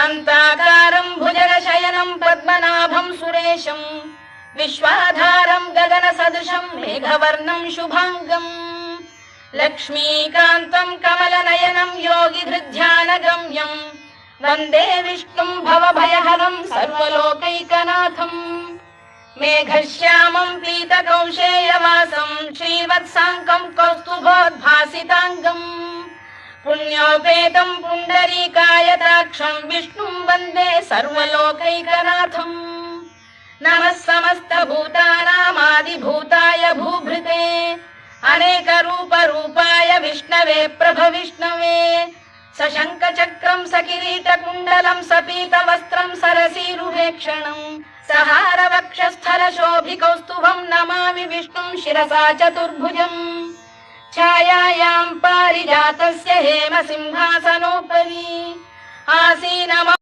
शान्ताकारं भुजगशयनं पद्मनाभं सुरेशं विश्वाधारं गगनसदृशं मेघवर्णं शुभांगं लक्ष्मीकान्तं कमलनयनं योगिधृध्यानगम्यं वन्दे विष्णुं भवभयहरं सर्वलोकैकनाथं मेघश्यामं पीतकौशेयवासं श्रीवत्साङ्कं कौस्तुभोद्भासिताङ्गं पुण्योपेतं पुण्डरीकायताक्षं विष्णुं वन्दे सर्वलोकैकनाथम् नमः समस्तभूतानामादिभूताय भूभृते अनेकरूपरूपाय विष्णवे प्रभविष्णवे सशङ्खचक्रं सकिरीटकुण्डलं सपीतवस्त्रं सरसीरुहेक्षणं सहारवक्षस्थलशोभिकौस्तुभं नमामि विष्णुं शिरसा चतुर्भुजं छायायां पारिजातस्य हेमसिंहासनोपरि आसीनम्